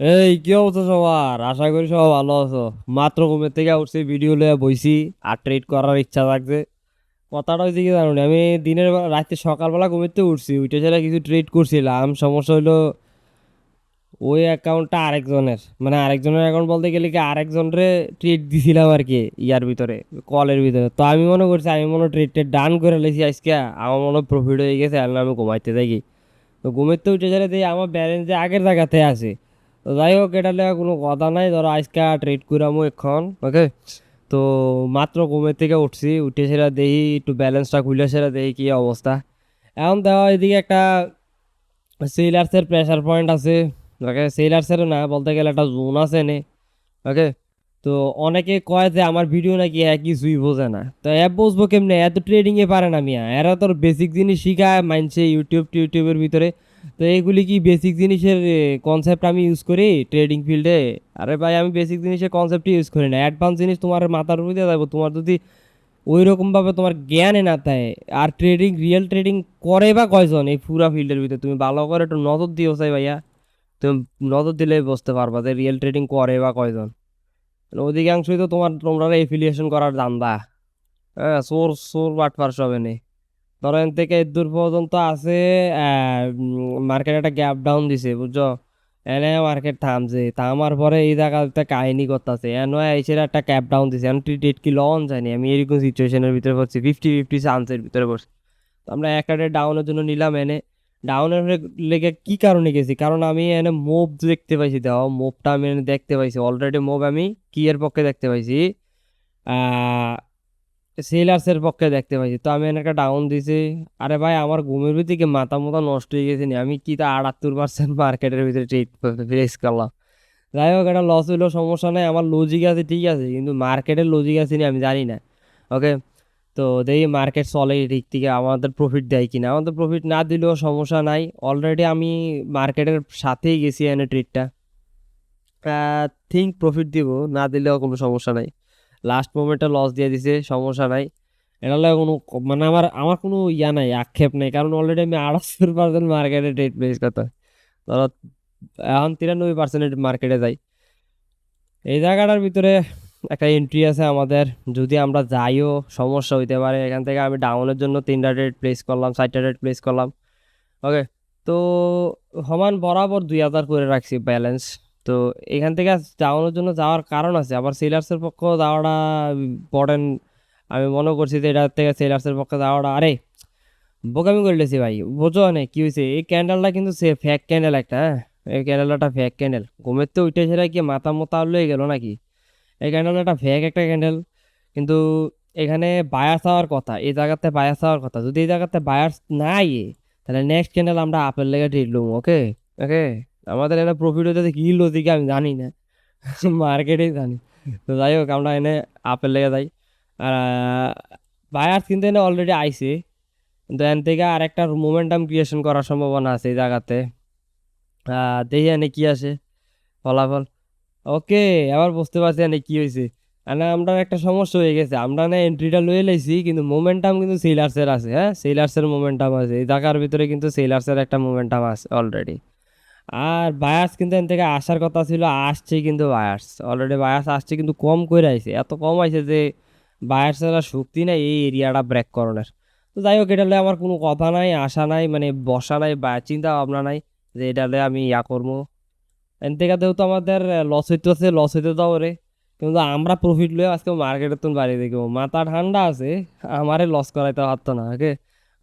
কি অবস্থা সবার? আশা করি সবাই ভালো আছো। মাত্র ঘুমের থেকে উঠছি, ভিডিও লইয়া বইছি, আর ট্রেড করার ইচ্ছা থাকছে। কথাটা হয়েছে কি জানো, আমি দিনের বেলা রাতে সকালবেলা ঘুমের থেকে উঠছি, উঠে সেটা কিছু ট্রেড করছিলাম। সমস্যা হইলো ওই অ্যাকাউন্টটা আরেকজনের, মানে আরেকজনের অ্যাকাউন্ট বলতে গেলে কি আরেকজনের ট্রেড দিছিলাম আর কি, ইয়ার ভিতরে, কলের ভিতরে। তো আমি মনে করছি আমি মনে ট্রেডটা ডান করে লেছি আজকে, আমার মনে প্রফিট হয়ে গেছে, আর না আমি ঘুমাইতে থাকি। তো ঘুমের তো উঠে যারে দিয়ে আমার ব্যালেন্স যে আগের জায়গাতে আছে। তো যাই হোক, এটা লেগে কোনো কথা নাই, ধরো আজকে ট্রেড করামো এখন, ওকে। তো মাত্র ঘুমের থেকে উঠছি, উঠে সেটা দেখি একটু ব্যালেন্সটা খুলে সেটা দেখি কি অবস্থা। এখন দেওয়া এদিকে একটা সেলার্সের প্রেসার পয়েন্ট আছে, ওকে। সেলার্সের না বলতে গেলে একটা জোন আছে নে, ওকে। তো অনেকে কয় যে আমার ভিডিও নাকি কিছুই বোঝে না। তো অ্যাপ বুঝবো কেমনে? এত ট্রেডিং এ পারে না মিয়া, এরা তোর বেসিক জিনিস শিখায় মানছে ইউটিউবের ভিতরে। তো এইগুলি কি বেসিক জিনিসের কনসেপ্ট আমি ইউজ করি ট্রেডিং ফিল্ডে? আরে ভাই, আমি বেসিক জিনিসের কনসেপ্ট ইউজ করি না, অ্যাডভান্স জিনিস তোমার মাথার উপর দিয়ে যাবো তোমার যদি ওই রকম ভাবে তোমার জ্ঞানে না থাকে। আর ট্রেডিং, রিয়েল ট্রেডিং করে বা কয়জন এই পুরা ফিল্ডের ভিতরে? তুমি ভালো করে একটু নজর দিও চাই ভাইয়া। তুমি নজর দিলে বুঝতে পারবা যে রিয়েল ট্রেডিং করে বা কয়জন। অধিকাংশই তো তোমরা এফিলিয়েশন করার ধান্দা। হ্যাঁ, সোর সোর বাটপার সবে নেই। ধরো এন থেকে দূর পর্যন্ত আছে। মার্কেট একটা গ্যাপ ডাউন দিছে, বুঝছো? এনে মার্কেট থামছে, থামার পরে এই জায়গাতে কাহিনী করতেছে, এনে এসে একটা ক্যাপ ডাউন দিছে। এখন ট্রেড কি লন জানি, আমি এরকম সিচুয়েশনের ভিতরে পড়ছি, 50-50 চান্সের ভিতরে পড়ছি। তো আমরা একটা ডাউনের জন্য নিলাম এনে। ডাউনের লেগে কি কারণে গেছি? কারণ আমি এনে মুভ দেখতে পাইছি, দেখো মুভটা আমি এনে দেখতে পাইছি অলরেডি। মুভ আমি কি এর পক্ষে দেখতে পাইছি? আহ সেলার্সের পক্ষে দেখতে পাইছি। তো আমি এনে একটা ডাউন দিছি। আরে ভাই, আমার ঘুমের ভিতরে মাথা মতো নষ্ট হয়ে গেছে নি। আমি কি তা 78% মার্কেটের ভিতরে ট্রেড ফেস করলাম। যাই হোক, এটা লস হইলেও সমস্যা নাই, আমার লজিক আছে, ঠিক আছে, কিন্তু মার্কেটের লজিক আছে নি আমি জানি না, ওকে। তো দেখি মার্কেট চলে ঠিক থেকে আমাদের প্রফিট দেয় কিনা। আমাদের প্রফিট না দিলেও সমস্যা নাই, অলরেডি আমি মার্কেটের সাথেই গেছি এনে ট্রেডটা। থিঙ্ক প্রফিট দিব, না দিলেও কোনো সমস্যা নাই। লাস্ট মোমেন্টে লস দিয়ে দিছে, সমস্যা নাই। এটা লাগে কোনো মানে আমার আমার কোনো ইয়া নাই, আক্ষেপ নাই, কারণ অলরেডি আমি 78% মার্কেটে ট্রেড প্লেস করতে হয়। ধরো এখন 93% মার্কেটে যাই। এই জায়গাটার ভিতরে একটা এন্ট্রি আছে আমাদের। যদি আমরা যাইও সমস্যা হইতে পারে। এখান থেকে আমি ডাউনের জন্য 3টা ট্রেড প্লেস করলাম, 4টা ট্রেড প্লেস করলাম, ওকে। তো সমান বরাবর 2000 করে রাখছি ব্যালেন্স। তো এখান থেকে যাওয়ানোর জন্য যাওয়ার কারণ আছে, আবার সেলার্সের পক্ষ যাওয়াটা ইম্পর্টেন্ট। আমি মনে করছি যে এটার থেকে সেলার্সের পক্ষে যাওয়াটা, আরে বোকামি করলেছি ভাই, বোঝো না কি হয়েছে? এই ক্যান্ডেলটা কিন্তু সে ফেক ক্যান্ডেল একটা, হ্যাঁ। এই ক্যান্ডেলটা ফেক ক্যান্ডেল, ঘুমের তো উঠে সেটা কি মাথা মোতা লয়ে গেল নাকি? এই ক্যান্ডেলটা একটা ফেক একটা ক্যান্ডেল। কিন্তু এখানে বায়াস হওয়ার কথা, এই জায়গাতে বায়াস হওয়ার কথা। যদি এই জায়গাতে বায়াস নাই, তাহলে নেক্সট ক্যান্ডেল আমরা আপেল লেগে ট্রেড লুম, ওকে। ওকে, আমাদের এটা প্রফিট হইতেছে কি লজিকে আমি জানি না, মার্কেটেই জানি। তো যাই হোক, আমরা এনে আপেল লেগে যাই। আর বায়ার্স কিন্তু এনে অলরেডি আইছে। কিন্তু এন থেকে আর একটা মোমেন্টাম ক্রিয়েশন করার সম্ভাবনা আছে এই জায়গাতে। দেখি এনে কি আসে ফলাফল। ওকে, আবার বুঝতে পারছি এনে কি হয়েছে। না, আমরা একটা সমস্যা হয়ে গেছে, আমরা না এন্ট্রিটা লয়ে লাইছি, কিন্তু মোমেন্টাম কিন্তু সেলার্সের আছে, হ্যাঁ, সেলার্সের মোমেন্টাম আছে এই জায়গার ভিতরে, কিন্তু সেলার্সের একটা মোমেন্টাম আছে অলরেডি। আর বায়ার্স কিন্তু এন থেকে আসার কথা ছিল, আসছে কিন্তু বায়ার্স অলরেডি, বায়ার্স আসছে কিন্তু কম করে আইছে, এত কম আইছে যে বায়ার্সের আর শক্তি নাই এই এরিয়াটা ব্রেক করানোর। তো যাই হোক, এটা লয়ে আমার কোনো কথা নাই, আশা নাই, মানে বসা নাই বা চিন্তা ভাবনা নাই যে এটা লয়ে আমি ইয়া করবো। এন থেকে যেহেতু আমাদের লস হইতেছে, লস হইতে দাও রে। কিন্তু আমরা প্রফিট লয়ে আজকে মার্কেটের তুমি বাড়ি দেখবো, মাথা ঠান্ডা আছে। আমারে লস করাইতে পারতো না, ওকে।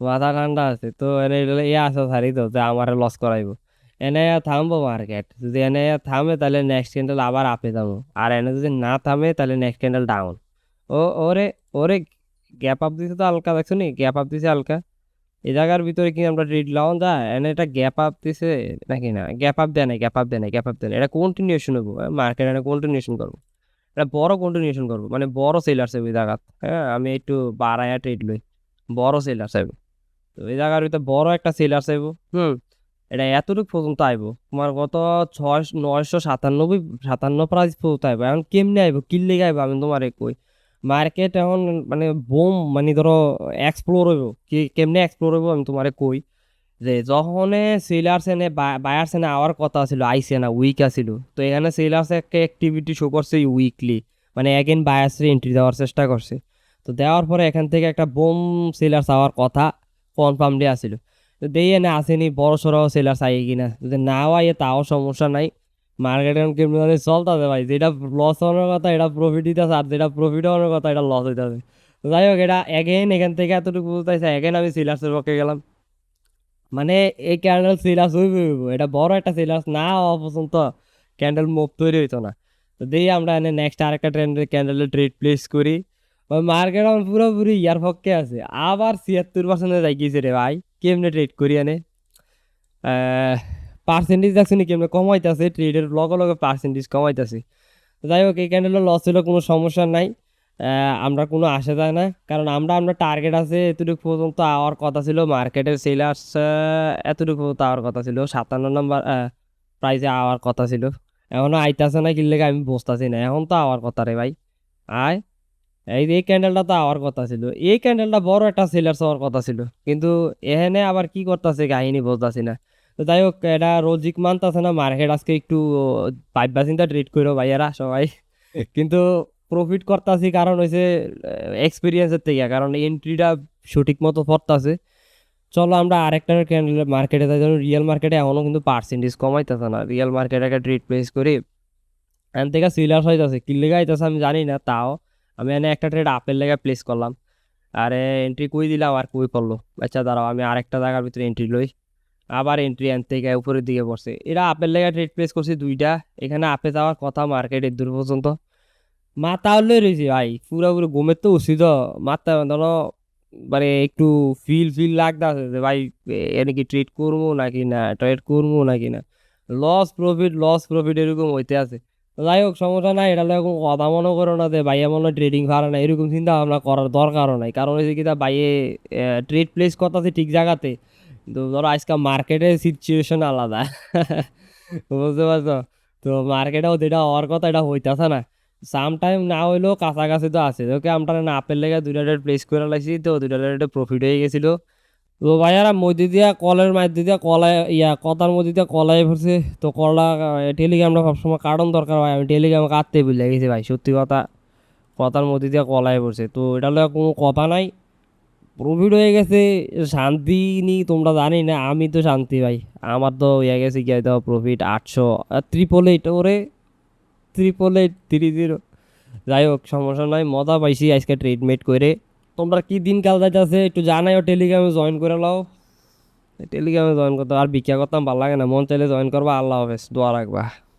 মাথা ঠান্ডা আছে তো এনে এ আসা ছাড়ি তো যে আমারে লস করাইবো। এনে থামবো মার্কেট, যদি এনে থামে তাহলে নেক্সট ক্যান্ডেল আবার আপে যাবো। আর এনে যদি না থামে তাহলে নেক্সট ক্যান্ডেল ডাউন। ও ওরে ওরে, গ্যাপ আপ দিছে তো হালকা, দেখছো নি গ্যাপ আপ দিছে হালকা। এই জায়গার ভিতরে কি আমরা ট্রেড লাউন যায় এনে এটা গ্যাপ আপ দিছে নাকি? না, গ্যাপ আপ দেয় নাই, গ্যাপ আপ দেয় নাই, গ্যাপ আপ দেয় নাই, এটা কন্টিনিউশন হবো। মার্কেট এনে কন্টিনিউশন করবো, এটা বড় কন্টিনিউশন করবো, মানে বড় সেলার আছে ওই জায়গাত। হ্যাঁ, আমি একটু বাড়ায়া ট্রেড লই, বড় সেলার চাইবো। তো এই জায়গার ভিতরে বড় একটা সেলার চাইবো। এটা এতটুকু পর্যন্ত আইবো, তোমার কত 997 প্রাইস পর্যন্ত আইবো। এখন কেমনে আইবো, কি লেগে আইবো আমি তোমার কই। মার্কেট এখন মানে বোম, মানে ধরো এক্সপ্লোর হইব, কি কেমনে এক্সপ্লোর হইব আমি তোমারে কই। যে যখনে সেলার্স এনে বায়ার্স এনে আওয়ার কথা ছিল আইসে না উইক আছিল, তো এখানে সেলার্স একটা অ্যাক্টিভিটি শো করছে উইকলি, মানে এগেন বায়ার্সে এন্ট্রি দেওয়ার চেষ্টা করছে। তো দেওয়ার পরে এখান থেকে একটা বোম সেলার্স আওয়ার কথা কনফার্মলি আসিল। তো দেই এনে আসেনি বড় সড়ো সেলার্স আই কিনা, যদি নাও আইয়ে তাও সমস্যা নাই। মার্কেট এখন কেমনি মানে চলতেছে ভাই, যেটা লস হওয়ার কথা এটা প্রফিট দিতেছে, আর যেটা প্রফিট হওয়ার কথা এটা লস হইতেছে। তো যাই হোক, এটা এগেন এখান থেকে এতটুকু বুঝতেছে, এগেন আমি সিলার্সের পক্ষে গেলাম। মানে এই ক্যান্ডেল সিলাস হইব, এটা বড় একটা সিলাস না হওয়া পর্যন্ত ক্যান্ডেল মুভ তৈরি হইতো না। তো দিয়ে আমরা এনে নেক্সট আরেকটা ট্রেন্ডের ক্যান্ডেলের ট্রেড প্লেস করি। ওই মার্কেট আমার পুরোপুরি ইয়ার পক্ষে আছে, আবার 76% যাই গেছে রে ভাই। কেমনে ট্রেড করি এনে পার্সেন্টেজ দেখছি নি কেমনে কমাইতেছে, ট্রেডের লগে লগে পার্সেন্টেজ কমাইতেছে। যাই হোক, এই ক্যান্ডেলের লস হলে কোনো সমস্যা নাই, আমরা কোনো আসে যায় না, কারণ আমরা টার্গেট আছে এতটুকু পর্যন্ত আওয়ার কথা ছিল, মার্কেটের সেলার্স এতটুকু পর্যন্ত আওয়ার কথা ছিল, 57 নম্বর প্রাইসে আওয়ার কথা ছিল। এখনো আইতাছে না কিনলে আমি বসতাছি না, এখন তো আওয়ার কথা রে ভাই। আয়, এই ক্যান্ডেলটা তো আওয়ার কথা ছিল, এই ক্যান্ডেলটা বড় একটা সেলার্স হওয়ার কথা ছিল, কিন্তু এখানে আবার কি করতেছে কাহিনী বুঝতেছি না। তো যাই হোক, এটা রোজিক মানতেছে না মার্কেট, আজকে একটু পাইবা চিন্তা ট্রেড করো ভাইয়ারা সবাই। কিন্তু প্রফিট করতেছি কারণ হয়েছে এক্সপিরিয়েন্সের থেকে, কারণ এন্ট্রিটা সঠিক মতো পড়তেছে। চলো আমরা আরেকটা ক্যান্ডেল মার্কেটে যাই, যেমন রিয়েল মার্কেটে এখনও কিন্তু পার্সেন্টেজ কমাইতেছে না, রিয়েল মার্কেটে একটা ট্রেড প্লেস করি, এখান থেকে সিলার্স হইতেছে, কি লেগে আইতেছে আমি জানি না, তাও আমি এনে একটা ট্রেড আপের লেগে প্লেস করলাম। আরে এন্ট্রি কই দিলাম আর কই পড়লো, আচ্ছা দাঁড়াও আমি আরেকটা জায়গার ভিতরে এন্ট্রি লই। আবার এন্ট্রি এন থেকে উপরের দিকে পড়ছে, এরা আপের লেগে ট্রেড প্লেস করছে দুইটা, এখানে আপে যাওয়ার কথা মার্কেটের দূর পর্যন্ত। মাথা হলে রয়েছে ভাই, পুরোপুরি ঘুমের তো উচিত, মাথা ধরো মানে একটু ফিল লাগতেছে যে ভাই এর কি ট্রেড করবো নাকি না, ট্রেড করবো নাকি না, লস প্রফিট এরকম হইতে আছে। তো যাই হোক, সমস্যা নাই, এটা এরকম কথা মনে করো না যে ভাইয়া মনে ট্রেডিং পারে না, এরকম চিন্তা ভাবনা করার দরকারও নাই, কারণ হচ্ছে কি তা ভাইয়ে ট্রেড প্লেস করতেছে ঠিক জায়গাতে, কিন্তু ধরো আজকাল মার্কেটের সিচুয়েশন আলাদা। বুঝতে পারছো? তো মার্কেটেও যেটা হওয়ার কথা এটা হইতাছে না, সাম টাইম না হইলেও কাছাকাছি তো আছে, ওকে আমরা না আপেল লেগে দুইটা রেট প্লেস করে লাইছি, তো দুইটা রেটে প্রফিট হয়ে গেছিল। তো ভাইয়ারা মধ্যে দিয়া কলের মধ্যে দিয়া কলায় কথার মধ্যে দিয়া কলাই পড়ছে, তো কলা টেলিগ্রামটা সবসময় কারণ দরকার হয়, আমি টেলিগ্রাম কাটতে ভুলে গেছি ভাই, সত্যি কথা, কথার মধ্যে দিয়া কলাই পড়ছে, তো এটা লগে কোনো কথা নাই, প্রফিট হয়ে গেছে। শান্তি নি তোমরা জানি না, আমি তো শান্তি ভাই, আমার তো হয়ে গেছে গিয়ে দাও প্রফিট 800, 888 ওরে, 88830। যাই হোক, সমস্যা নাই, মজা পাইছি আজকে ট্রিটমেন্ট করে। তোমরা কি দিনকাল যাইতেছে একটু জানাইও, টেলিগ্রামে জয়েন করে লাও। টেলিগ্রামে জয়েন করতে আর ভিক্ষা করতাম ভালো লাগে না, মন চাইলে জয়েন করবা। আল্লাহ হাফেজ, দোয়া রাখবা।